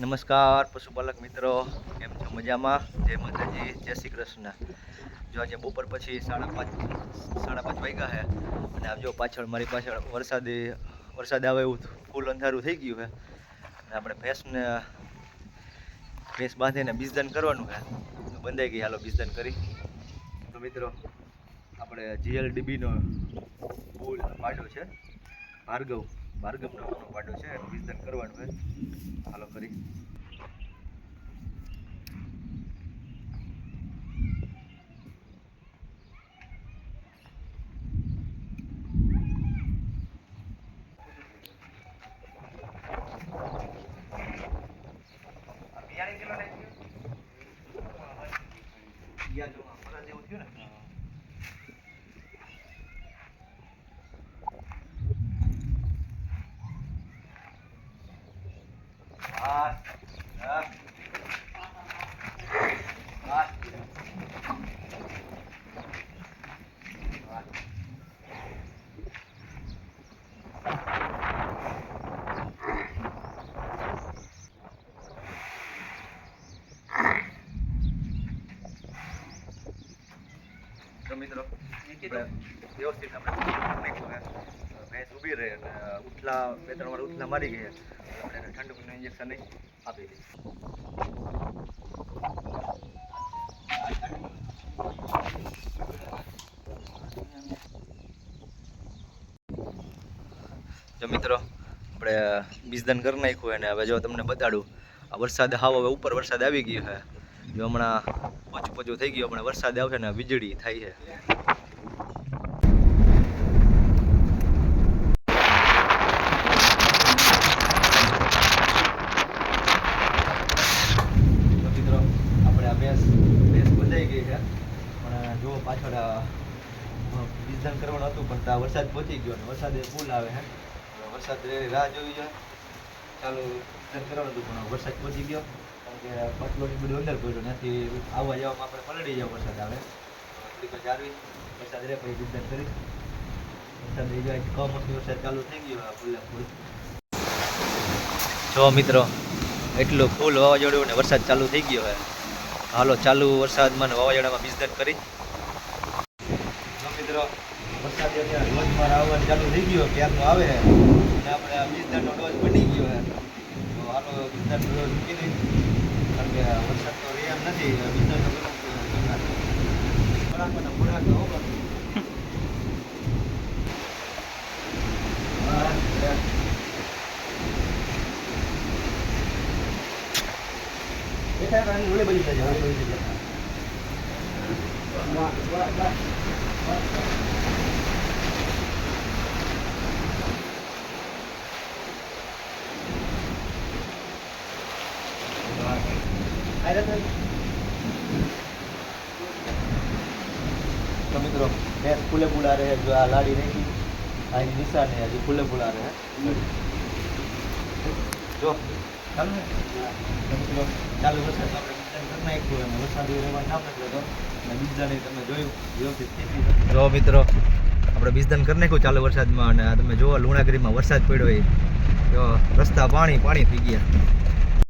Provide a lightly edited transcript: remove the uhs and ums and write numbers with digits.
નમસ્કાર પશુપાલક મિત્રો, કેમ છો? મજામાં? જય માતાજી, જય શ્રી કૃષ્ણ. જો આજે બપોર પછી 5:30 વાગ્યા છે અને આપ જો પાછળ મારી પાછળ વરસાદ આવે એવું ફૂલ અંધારું થઈ ગયું છે અને આપણે ભેંસ બાંધીને બીજદાન કરવાનું છે. તો બંધાઈ ગઈ, હાલો બીજદાન કરી. તો મિત્રો આપણે GLDBનો ફૂલ પાડો છે, ભાર્ગવનો પાડો છે, એનું બીજદાન કરવાનું છે. હાલો કરી. જેવું થયું ને. તો મિત્રો વ્યવસ્થિત આપણે ભેંસ ઊભી રહે અને ઉઠલા 2-3 વાર ઉઠલા મારી ગયા આપણે એને ઠંડુનું ઇન્જેક્શન આપી દઈએ. જો મિત્રો આપણે બીજદાન કરી નાખ્યું અને હવે જો તમને બતાડું, આ વરસાદ હવે ઉપર વરસાદ આવી ગયો છે. જો હમણાં પોચું થઈ ગયું, હમણાં વરસાદ આવશે ને વીજળી થાય છે. મિત્રો આપણે આ ભેંસ બંધાઈ ગઈ છે, પણ જો પાછળ બીજદાન કરવાનું હતું પણ ત્યાં વરસાદ પહોંચી ગયો અને વરસાદ ફૂલ આવે છે. વરસાદ રાહ જોવી જોઈએ, ચાલુ બીજદાન કરવાનું હતું પણ વરસાદ પહોંચી ગયો. પટલોની બધું અંદર પડ્યું નથી, આવવા જવામાં આપણે પલળી જાવ. વરસાદ આવે થોડીક જાળવી, વરસાદ રહે પછી બીજદાન કરી. વરસાદ રહી જાય, કમોસમી વરસાદ ચાલુ થઈ ગયો ફૂલે ફૂલ. જો મિત્રો એટલું ફૂલ વાવાઝોડું ને વરસાદ ચાલુ થઈ ગયો છે. હાલો ચાલુ વરસાદમાં ને વાવાઝોડામાં બીજદાન કરી. જો મિત્રો વરસાદ અત્યારે રોજમાં આવવાનું ચાલુ થઈ ગયો, ક્યારનો આવે છે અને આપણે આ બીજદાનનો ડોઝ બની ગયો છે. તો હાલો બીજદાનનો ડોઝ મૂકી દઈએ, કારણ કે વરસાદ તો રહે એમ નથી. બીજદાનનો ખોરાક તો હોગો ઓલે બધી જાય. તો મિત્રો ભેંસ ફૂલે ફૂલા રહે. જો આ લાડી રહી, આ નિશાન है, હજી ફૂલે ફૂલા રહે. જો ચાલુ ને મિત્રો ચાલુ વરસાદ આપણે બીજદાન કરી નાખ્યું અને વરસાદ રહેવા ના પડે તો બીજદાન તમે જોયું વ્યવસ્થિત ખેતી. જો મિત્રો આપણે બીજદાન કરી નાખ્યું ચાલુ વરસાદમાં અને તમે જુઓ લુણાગીરીમાં વરસાદ પડ્યો એ જો રસ્તા પાણી થઈ ગયા.